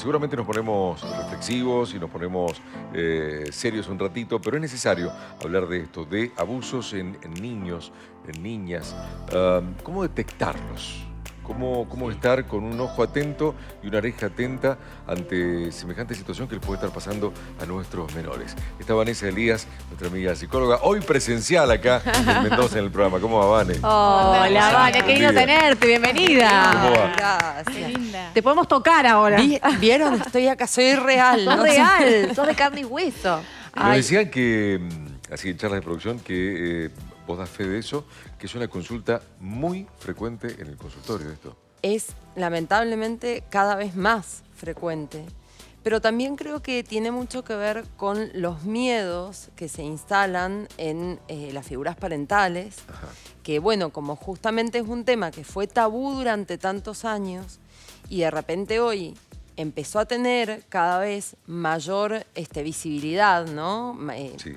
seguramente nos ponemos reflexivos y nos ponemos serios un ratito, pero es necesario hablar de esto, de abusos en niños, en niñas. ¿Cómo detectarlos? ¿Cómo estar con un ojo atento y una oreja atenta ante semejante situación que les puede estar pasando a nuestros menores? Está Vanessa Elías, nuestra amiga psicóloga, hoy presencial acá en Mendoza en el programa. ¿Cómo va, Vane? Hola, Vane, qué lindo tenerte, bienvenida. ¿Cómo va? Gracias. Qué linda. Te podemos tocar ahora. ¿Vieron? Estoy acá, soy real. Sos ¿no? real, sos de carne y hueso. Nos decían que, así en charlas de producción, que vos das fe de eso, que es una consulta muy frecuente en el consultorio esto. Es lamentablemente cada vez más frecuente. Pero también creo que tiene mucho que ver con los miedos que se instalan en las figuras parentales. Ajá. Que bueno, como justamente es un tema que fue tabú durante tantos años y de repente hoy empezó a tener cada vez mayor visibilidad, ¿no? Sí.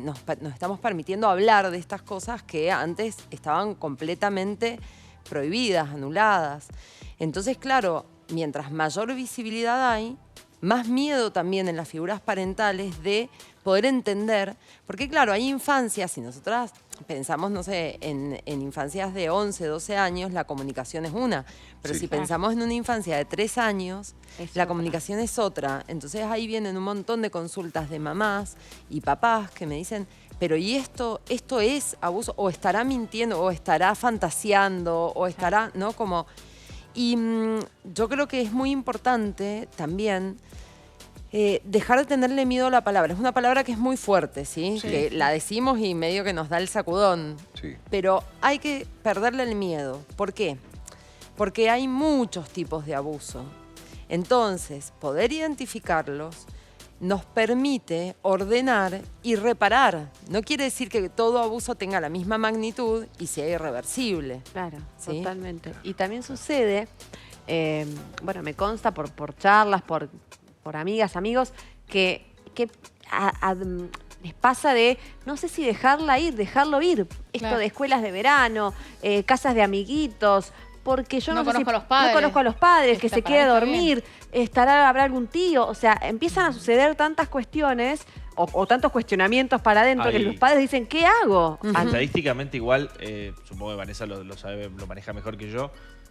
Nos estamos permitiendo hablar de estas cosas que antes estaban completamente prohibidas, anuladas. Entonces, claro, mientras mayor visibilidad hay, más miedo también en las figuras parentales de poder entender, porque claro, hay infancias, si nosotras pensamos, no sé, en infancias de 11, 12 años, la comunicación es una, pero Sí. si pensamos en una infancia de 3 años, la comunicación es otra. Entonces ahí vienen un montón de consultas de mamás y papás que me dicen, pero ¿y esto es abuso? ¿O estará mintiendo? ¿O estará fantaseando? ¿O estará, no? Como... Y yo creo que es muy importante también dejar de tenerle miedo a la palabra. Es una palabra que es muy fuerte, ¿sí? Sí. Que la decimos y medio que nos da el sacudón. Sí. Pero hay que perderle el miedo. ¿Por qué? Porque hay muchos tipos de abuso. Entonces, poder identificarlos nos permite ordenar y reparar. No quiere decir que todo abuso tenga la misma magnitud y sea irreversible. Claro, ¿Sí? totalmente. Y también sucede, bueno, me consta por charlas, por amigas, amigos, que les pasa de, no sé si dejarlo ir. Esto Claro. de escuelas de verano, casas de amiguitos, porque yo No no sé conozco si- a los padres. No conozco a los padres, que Esta se quede a pareja dormir, habrá algún tío. O sea, empiezan a suceder tantas cuestiones o tantos cuestionamientos para adentro que Ahí. los padres dicen, ¿qué hago? Estadísticamente igual, supongo que Vanessa lo sabe, lo maneja mejor que yo,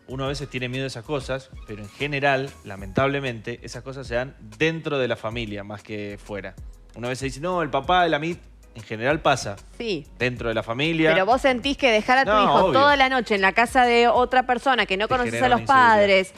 uno a veces tiene miedo de esas cosas, pero en general, lamentablemente, esas cosas se dan dentro de la familia más que fuera. Una vez se dice, no, el papá, el amigo, en general pasa Sí. dentro de la familia. Pero vos sentís que dejar a tu No, hijo obvio. toda la noche en la casa de otra persona que no Te conoces a genera los una inseguridad. padres,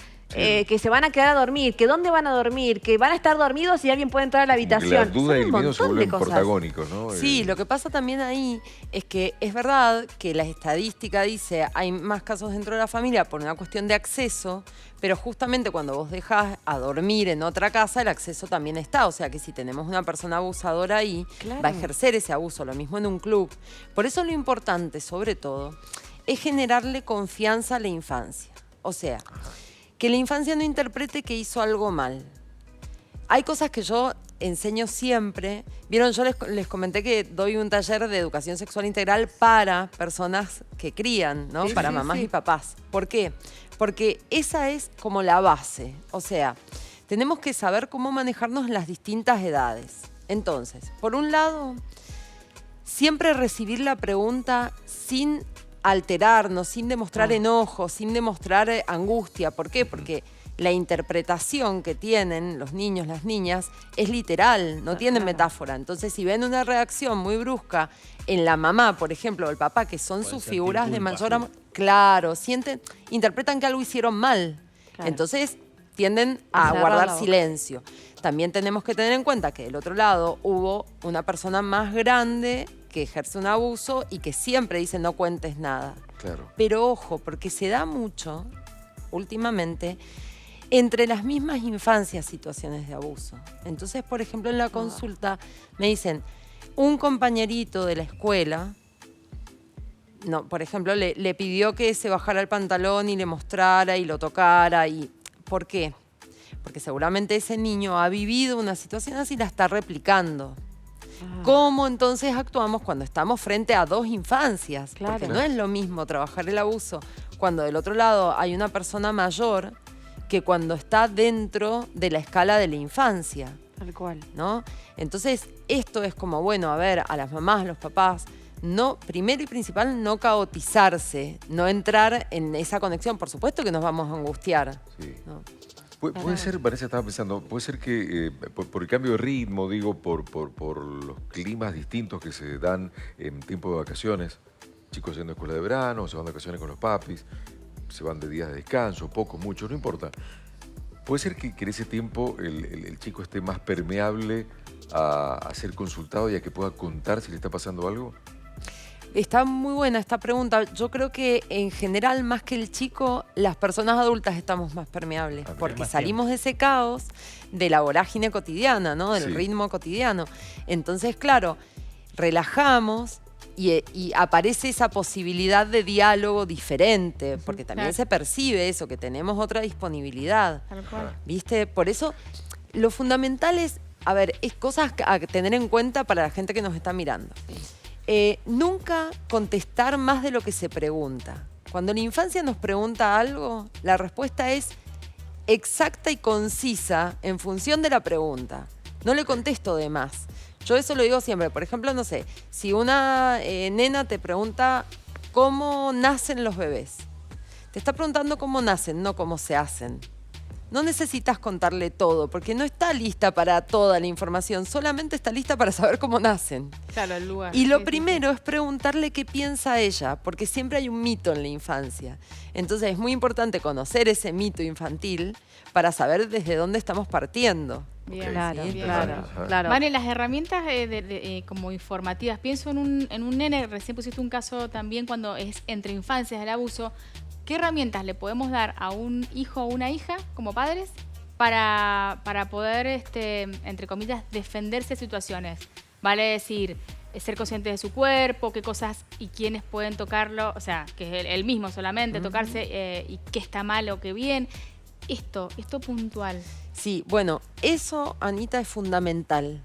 que se van a quedar a dormir, que dónde van a dormir, que van a estar dormidos y alguien puede entrar a la Como que habitación. la duda Son y el un miedo se montón de vuelven cosas. protagónicos, ¿no? Sí, lo que pasa también ahí es que es verdad que la estadística dice hay más casos dentro de la familia por una cuestión de acceso, pero justamente cuando vos dejas a dormir en otra casa, el acceso también está. O sea que si tenemos una persona abusadora ahí, Claro. va a ejercer ese abuso, lo mismo en un club. Por eso lo importante, sobre todo, es generarle confianza a la infancia. O sea, que la infancia no interprete que hizo algo mal. Hay cosas que yo enseño siempre. Vieron, yo les comenté que doy un taller de educación sexual integral para personas que crían, ¿no? Sí, Para sí, mamás sí. y papás. ¿Por qué? Porque esa es como la base. O sea, tenemos que saber cómo manejarnos en las distintas edades. Entonces, por un lado, siempre recibir la pregunta sin alterarnos, sin demostrar enojo, sin demostrar angustia. ¿Por qué? Porque la interpretación que tienen los niños, las niñas, es literal, no tienen metáfora. Entonces, si ven una reacción muy brusca en la mamá, por ejemplo, o el papá, que son Pueden sus sentir figuras de culpa, mayor sí. amor, claro, interpretan que algo hicieron mal. Claro. Entonces, tienden A a cerrar la guardar boca. silencio. También tenemos que tener en cuenta que del otro lado hubo una persona más grande que ejerce un abuso y que siempre dice no cuentes nada. Claro. Pero ojo, porque se da mucho, últimamente, entre las mismas infancias situaciones de abuso. Entonces, por ejemplo, en la consulta me dicen, un compañerito de la escuela, no, por ejemplo, le pidió que se bajara el pantalón y le mostrara y lo tocara. ¿Por qué? Porque seguramente ese niño ha vivido una situación así y la está replicando. ¿Cómo entonces actuamos cuando estamos frente a dos infancias? Claro. Porque no es lo mismo trabajar el abuso cuando del otro lado hay una persona mayor que cuando está dentro de la escala de la infancia, Tal cual. ¿no? Entonces, esto es como, bueno, a ver, a las mamás, a los papás, no, primero y principal, no caotizarse, no entrar en esa conexión. Por supuesto que nos vamos a angustiar, Sí. ¿no? Puede ser, Vanessa, estaba pensando, puede ser que por el cambio de ritmo, digo, por los climas distintos que se dan en tiempo de vacaciones, chicos yendo a escuela de verano, se van de vacaciones con los papis, se van de días de descanso, pocos, muchos, no importa. Puede ser que en ese tiempo el chico esté más permeable a ser consultado y a que pueda contar si le está pasando algo. Está muy buena esta pregunta. Yo creo que en general, más que el chico, las personas adultas estamos más permeables, Ah, bien. porque Más salimos de ese caos, de la vorágine cotidiana, ¿no? Del Sí. ritmo cotidiano. Entonces, claro, relajamos y aparece esa posibilidad de diálogo diferente, porque también Claro. se percibe eso, que tenemos otra disponibilidad. Tal cual. ¿Viste? Por eso, lo fundamental es, a ver, es cosas a tener en cuenta para la gente que nos está mirando. Nunca contestar más de lo que se pregunta. Cuando la infancia nos pregunta algo, la respuesta es exacta y concisa en función de la pregunta. No le contesto de más. Yo eso lo digo siempre. Por ejemplo, no sé, si una nena te pregunta cómo nacen los bebés, te está preguntando cómo nacen, no cómo se hacen. No necesitas contarle todo, porque no está lista para toda la información, solamente está lista para saber cómo nacen. Claro, el lugar. Y lo Sí, sí, primero es preguntarle qué piensa ella, porque siempre hay un mito en la infancia. Entonces es muy importante conocer ese mito infantil para saber desde dónde estamos partiendo. sí. Bien, Claro, bien. claro, Ajá. claro. Vale, las herramientas como informativas. Pienso en un nene, recién pusiste un caso también cuando es entre infancias el abuso. ¿Qué herramientas le podemos dar a un hijo o una hija como padres para poder, entre comillas, defenderse de situaciones? Vale decir, ser consciente de su cuerpo, qué cosas y quiénes pueden tocarlo, o sea, que es él mismo solamente, tocarse y qué está mal o qué bien. Esto puntual. Sí, bueno, eso, Anita, es fundamental.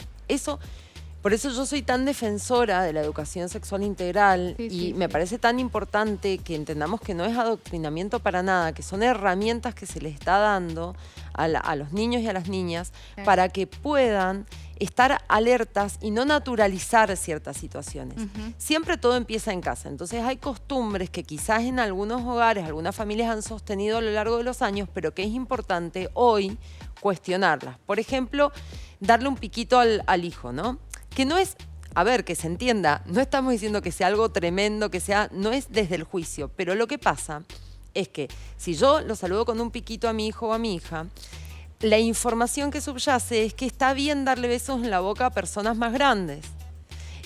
Por eso yo soy tan defensora de la educación sexual integral Sí, y sí, me sí. parece tan importante que entendamos que no es adoctrinamiento para nada, que son herramientas que se les está dando a los niños y a las niñas Claro. para que puedan estar alertas y no naturalizar ciertas situaciones. Ujú. Siempre todo empieza en casa, entonces hay costumbres que quizás en algunos hogares, algunas familias han sostenido a lo largo de los años, pero que es importante hoy cuestionarlas. Por ejemplo, darle un piquito al hijo, ¿no? Que no es, a ver, que se entienda, no estamos diciendo que sea algo tremendo, no es desde el juicio, pero lo que pasa es que si yo lo saludo con un piquito a mi hijo o a mi hija, la información que subyace es que está bien darle besos en la boca a personas más grandes.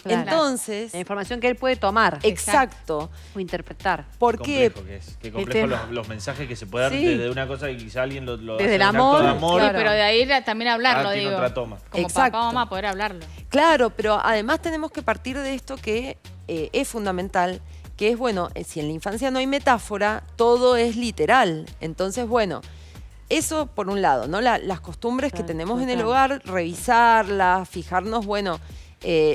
Claro. Entonces, La información que él puede tomar exacto. o interpretar. ¿Por qué? Complejo que es. Qué complejo tema. los mensajes que se pueden dar Sí. desde una cosa que quizá alguien lo Desde hace el en acto amor, de amor. claro. Sí, pero de ahí también hablarlo, tiene digo. otra toma. Como Exacto. papá o mamá, poder hablarlo. Claro, pero además tenemos que partir de esto que es fundamental, que es, bueno, si en la infancia no hay metáfora, todo es literal. Entonces, bueno, eso por un lado, ¿no? Las costumbres que Claro, tenemos en el total. hogar, revisarlas, fijarnos, bueno,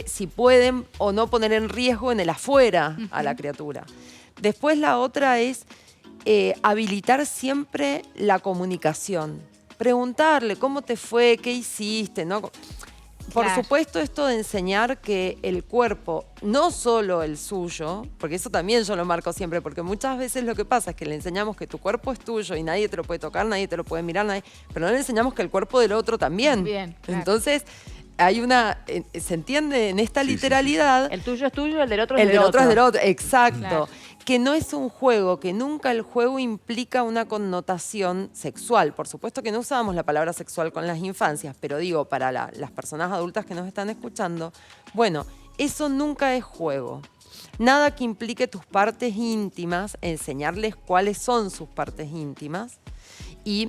si pueden o no poner en riesgo en el afuera a la criatura. Después la otra es habilitar siempre la comunicación. Preguntarle cómo te fue, qué hiciste, ¿no? Por Claro. supuesto, esto de enseñar que el cuerpo, no solo el suyo, porque eso también yo lo marco siempre, porque muchas veces lo que pasa es que le enseñamos que tu cuerpo es tuyo y nadie te lo puede tocar, nadie te lo puede mirar, pero no le enseñamos que el cuerpo del otro también. Bien, claro. Entonces, hay ¿se entiende? En esta Sí, sí, sí, sí. literalidad, El tuyo es tuyo, el del otro es el del del otro otro. es del otro, exacto. Claro. Que no es un juego, que nunca el juego implica una connotación sexual. Por supuesto que no usábamos la palabra sexual con las infancias, pero digo, para las personas adultas que nos están escuchando, bueno, eso nunca es juego. Nada que implique tus partes íntimas, enseñarles cuáles son sus partes íntimas y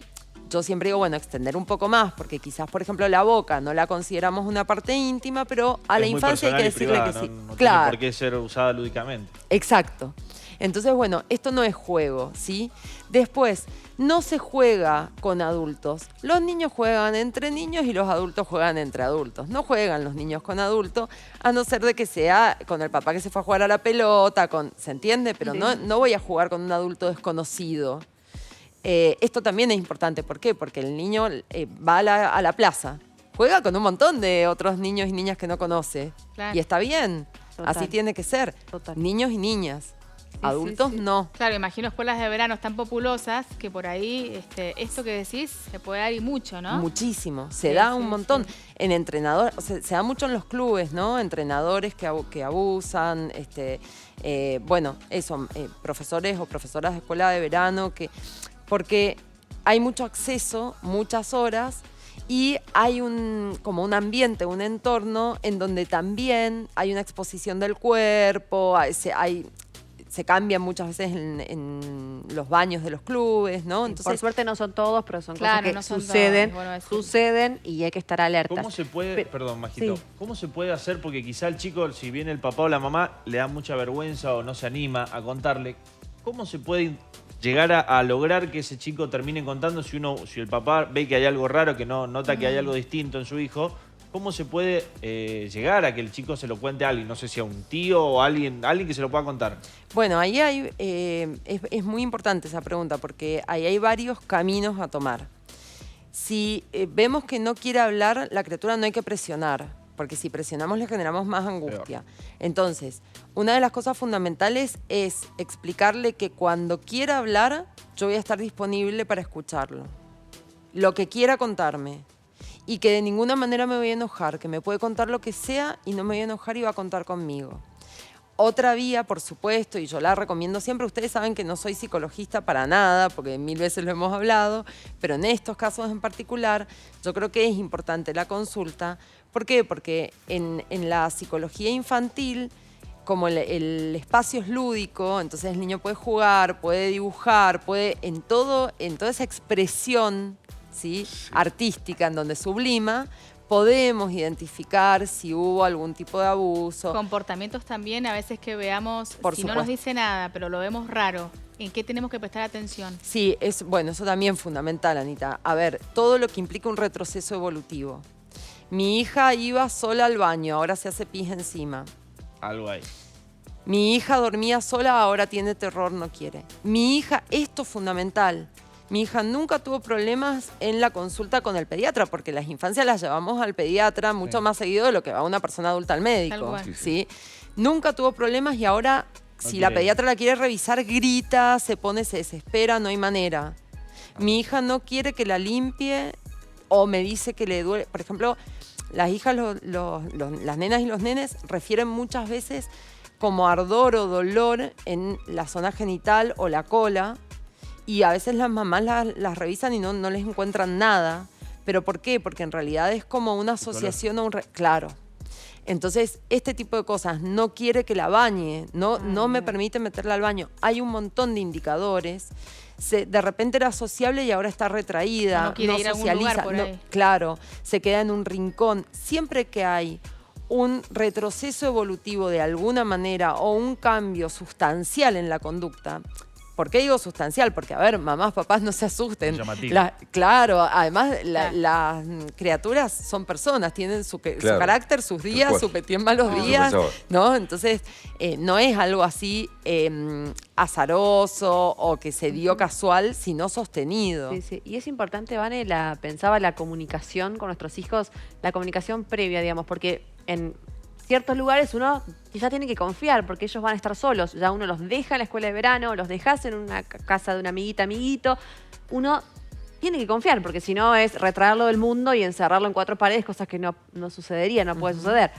yo siempre digo, bueno, extender un poco más, porque quizás, por ejemplo, la boca no la consideramos una parte íntima, pero a la Es muy infancia hay que personal y decirle privada, que sí. No tiene Claro, por qué ser usada lúdicamente. exacto. Entonces, bueno, esto no es juego, ¿sí? Después, no se juega con adultos. Los niños juegan entre niños y los adultos juegan entre adultos. No juegan los niños con adultos, a no ser de que sea con el papá que se fue a jugar a la pelota, ¿se entiende? Pero Sí. no voy a jugar con un adulto desconocido. esto también es importante. ¿Por qué? Porque el niño va a la plaza, juega con un montón de otros niños y niñas que no conoce. Claro. Y está bien, Total. así tiene que ser. Total. Niños y niñas. Sí, Adultos sí, sí. no. Claro, imagino escuelas de verano tan populosas que por ahí esto que decís se puede dar y mucho, ¿no? Muchísimo, se Sí, da sí, un montón. sí. En entrenadores, o sea, se da mucho en los clubes, ¿no? Entrenadores que abusan, bueno, eso, profesores o profesoras de escuela de verano, porque hay mucho acceso, muchas horas, y hay como un ambiente, un entorno en donde también hay una exposición del cuerpo, se cambian muchas veces en los baños de los clubes, ¿no? Sí, por suerte no son todos, pero son Claro, cosas no que son suceden, todos, vuelvo a decir. suceden y hay que estar alertas. ¿Cómo se puede, Pero- perdón, Majito, sí. cómo se puede hacer? Porque quizá el chico, si viene el papá o la mamá, le da mucha vergüenza o no se anima a contarle. ¿Cómo se puede llegar a lograr que ese chico termine contando si el papá ve que hay algo raro, que no nota que hay algo distinto en su hijo? ¿Cómo se puede llegar a que el chico se lo cuente a alguien? No sé si a un tío o a alguien que se lo pueda contar. Bueno, ahí es muy importante esa pregunta porque ahí hay varios caminos a tomar. Si vemos que no quiere hablar, la criatura no hay que presionar, porque si presionamos le generamos más angustia. Entonces, una de las cosas fundamentales es explicarle que cuando quiera hablar, yo voy a estar disponible para escucharlo. Lo que quiera contarme. Y que de ninguna manera me voy a enojar, que me puede contar lo que sea y no me voy a enojar y va a contar conmigo. Otra vía, por supuesto, y yo la recomiendo siempre, ustedes saben que no soy psicologista para nada, porque 1000 veces lo hemos hablado, pero en estos casos en particular, yo creo que es importante la consulta. ¿Por qué? Porque en la psicología infantil, como el espacio es lúdico, entonces el niño puede jugar, puede dibujar, puede en toda esa expresión, ¿sí? Artística, en donde sublima, podemos identificar si hubo algún tipo de abuso. Comportamientos también, a veces que veamos, Por si no supuesto. nos dice nada, pero lo vemos raro, ¿en qué tenemos que prestar atención? Sí, bueno, eso también es fundamental, Anita. A ver, todo lo que implica un retroceso evolutivo. Mi hija iba sola al baño, ahora se hace pis encima. Algo ahí. Mi hija dormía sola, ahora tiene terror, no quiere. Mi hija, esto es fundamental. Mi hija nunca tuvo problemas en la consulta con el pediatra, porque las infancias las llevamos al pediatra mucho más seguido de lo que va una persona adulta al Tal médico. cual. Sí, ¿Sí? Nunca tuvo problemas y ahora, si la quiere. pediatra la quiere revisar, grita, se desespera, no hay manera. Mi hija no quiere que la limpie o me dice que le duele. Por ejemplo, las hijas, las nenas y los nenes refieren muchas veces como ardor o dolor en la zona genital o la cola. Y a veces las mamás las revisan y no les encuentran nada. ¿Pero por qué? Porque en realidad es como una asociación a un... Claro. Entonces, este tipo de cosas, no quiere que la bañe, no me permite meterla al baño. Hay un montón de indicadores. De repente era sociable y ahora está retraída. No quiere ir a algún lugar por ahí. Claro, se queda en un rincón. Siempre que hay un retroceso evolutivo de alguna manera o un cambio sustancial en la conducta. ¿Por qué digo sustancial? Porque, a ver, mamás, papás, no se asusten. Llamativo. Claro, además Claro. las criaturas son personas, tienen su Claro. carácter, sus días, cual. tienen malos Eso días, pensaba. ¿no? Entonces, no es algo así azaroso o que se dio casual, sino sostenido. Sí, sí. Y es importante, Vane, pensaba la comunicación con nuestros hijos, la comunicación previa, digamos, porque en ciertos lugares uno ya tiene que confiar, porque ellos van a estar solos. Ya uno los deja en la escuela de verano, los dejas en una casa de una amiguita, amiguito. Uno tiene que confiar, porque si no es retraerlo del mundo y encerrarlo en 4 paredes, cosas que no sucedería, no puede suceder.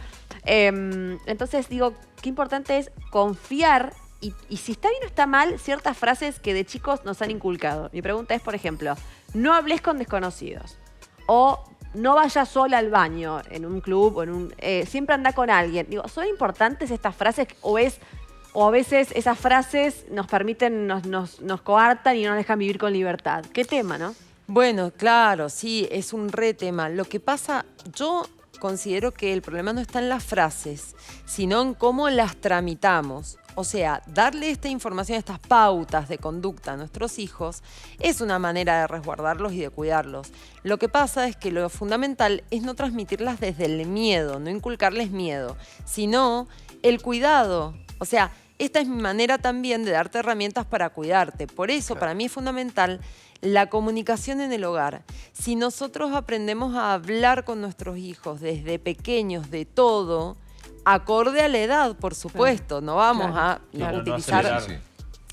Entonces digo, qué importante es confiar y si está bien o está mal ciertas frases que de chicos nos han inculcado. Mi pregunta es, por ejemplo, no hables con desconocidos o no vayas sola al baño en un club o siempre anda con alguien. Digo, ¿son importantes estas frases o a veces esas frases nos permiten, nos coartan y no nos dejan vivir con libertad? ¿Qué tema, no? Bueno, claro, sí, es un re tema. Lo que pasa, yo considero que el problema no está en las frases, sino en cómo las tramitamos. O sea, darle esta información, estas pautas de conducta a nuestros hijos es una manera de resguardarlos y de cuidarlos. Lo que pasa es que lo fundamental es no transmitirlas desde el miedo, no inculcarles miedo, sino el cuidado. O sea, esta es mi manera también de darte herramientas para cuidarte. Por eso, para mí es fundamental la comunicación en el hogar. Si nosotros aprendemos a hablar con nuestros hijos desde pequeños de todo, acorde a la edad, por supuesto, no vamos a Claro, no utilizar... acelerar.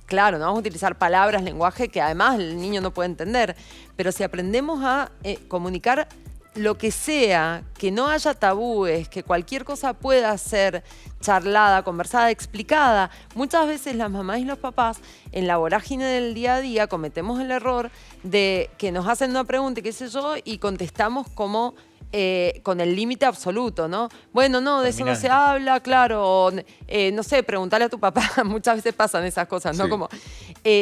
Claro, no vamos a utilizar palabras, lenguaje que además el niño no puede entender. Pero si aprendemos a comunicar lo que sea, que no haya tabúes, que cualquier cosa pueda ser charlada, conversada, explicada. Muchas veces las mamás y los papás en la vorágine del día a día cometemos el error de que nos hacen una pregunta y qué sé yo y contestamos como con el límite absoluto, ¿no? Bueno, no, de eso no se habla, claro. O, no sé, preguntarle a tu papá. Muchas veces pasan esas cosas, ¿no? Sí. Como,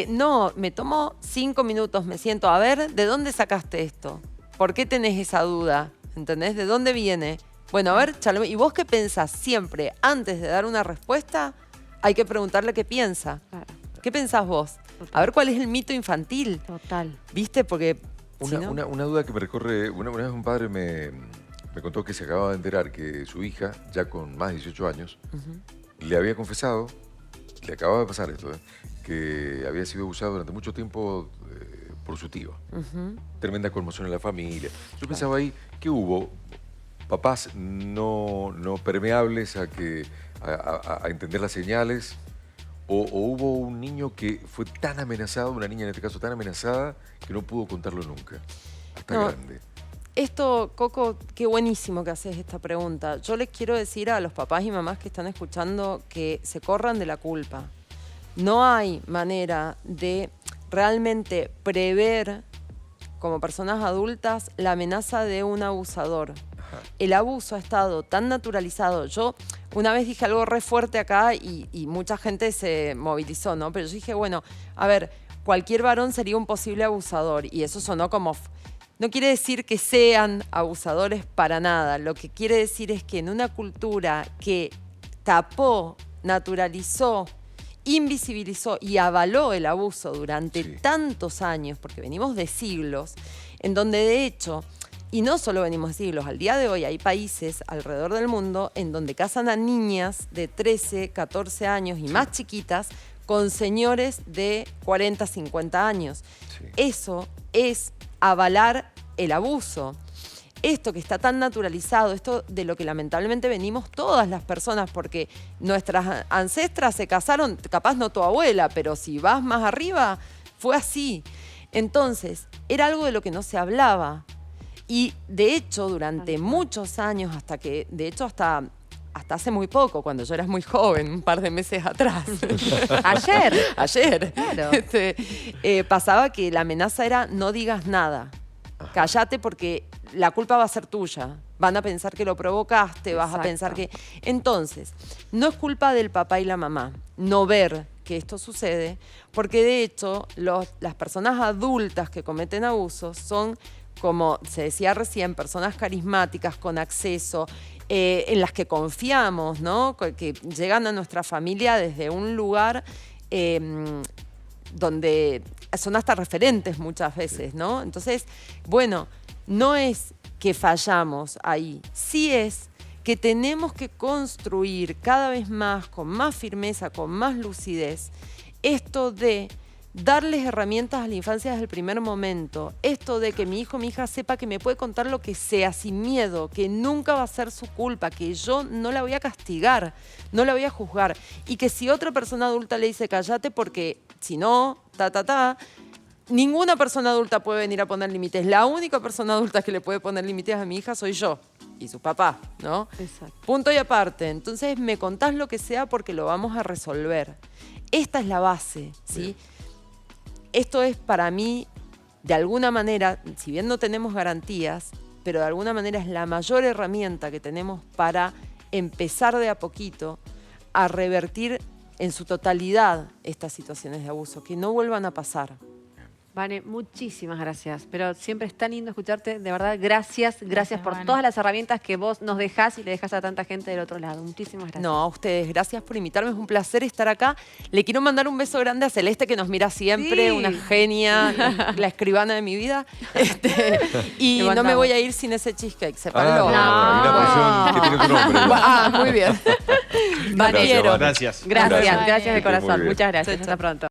no, me tomo 5 minutos, me siento, a ver, ¿de dónde sacaste esto? ¿Por qué tenés esa duda? ¿Entendés? ¿De dónde viene? Bueno, a ver, charlame. ¿Y vos qué pensás? Siempre, antes de dar una respuesta, hay que preguntarle qué piensa. Claro. ¿Qué pensás vos? A ver cuál es el mito infantil. Total. ¿Viste? Porque... si no- Una duda que me recorre, una vez un padre me contó que se acababa de enterar que su hija, ya con más de 18 años, le había confesado, le acababa de pasar esto, que había sido abusado durante mucho tiempo por su tío. Tremenda conmoción en la familia. Yo pensaba ahí que hubo papás no permeables a entender las señales, o hubo un niño que fue tan amenazado, una niña en este caso tan amenazada, que no pudo contarlo nunca, hasta No. grande. Esto, Coco, qué buenísimo que haces esta pregunta. Yo les quiero decir a los papás y mamás que están escuchando que se corran de la culpa. No hay manera de realmente prever como personas adultas la amenaza de un abusador. El abuso ha estado tan naturalizado. Yo una vez dije algo re fuerte acá y mucha gente se movilizó, ¿no? Pero yo dije, bueno, a ver, cualquier varón sería un posible abusador. Y eso sonó como... No quiere decir que sean abusadores para nada. Lo que quiere decir es que en una cultura que tapó, naturalizó, invisibilizó y avaló el abuso durante tantos años, porque venimos de siglos, en donde de hecho, y no solo venimos de siglos, al día de hoy hay países alrededor del mundo en donde casan a niñas de 13, 14 años y más chiquitas con señores de 40, 50 años. Sí. Eso es avalar el abuso. Esto que está tan naturalizado, esto de lo que lamentablemente venimos todas las personas, porque nuestras ancestras se casaron, capaz no tu abuela, pero si vas más arriba, fue así. Entonces, era algo de lo que no se hablaba. Y de hecho, durante muchos años, hasta hace muy poco, cuando yo era muy joven, un par de meses atrás. Ayer. Claro. Pasaba que la amenaza era no digas nada. Cállate porque la culpa va a ser tuya. Van a pensar que lo provocaste, vas a Exacto. pensar que... Entonces, no es culpa del papá y la mamá no ver que esto sucede, porque de hecho las personas adultas que cometen abusos son, como se decía recién, personas carismáticas, con acceso, en las que confiamos, ¿no? Que llegan a nuestra familia desde un lugar donde son hasta referentes muchas veces, ¿no? Entonces, bueno, no es que fallamos ahí, sí es que tenemos que construir cada vez más, con más firmeza, con más lucidez, esto de darles herramientas a la infancia desde el primer momento, esto de que mi hijo o mi hija sepa que me puede contar lo que sea sin miedo, que nunca va a ser su culpa, que yo no la voy a castigar, no la voy a juzgar, y que si otra persona adulta le dice cállate porque si no, ninguna persona adulta puede venir a poner límites. La única persona adulta que le puede poner límites a mi hija soy yo y su papá, ¿no? Exacto. Punto y aparte. Entonces me contás lo que sea porque lo vamos a resolver. Esta es la base, ¿sí? Bien. Esto es para mí, de alguna manera, si bien no tenemos garantías, pero de alguna manera es la mayor herramienta que tenemos para empezar de a poquito a revertir en su totalidad estas situaciones de abuso, que no vuelvan a pasar. Vane, muchísimas gracias. Pero siempre es tan lindo escucharte. De verdad, gracias por Vane. todas las herramientas que vos nos dejás y le dejás a tanta gente del otro lado. Muchísimas gracias. No, a ustedes, gracias por invitarme, es un placer estar acá. Le quiero mandar un beso grande a Celeste, que nos mira siempre, Sí. una genia, la escribana de mi vida. Y Le no me mandamos. voy a ir sin ese cheesecake, sépanlo. Hay una porción que tiene tu nombre. Ah, muy bien. Gracias, Quiero. Vane. Gracias. Gracias, Gracias. gracias de Muy corazón. bien. Muchas gracias. Chao, Hasta pronto.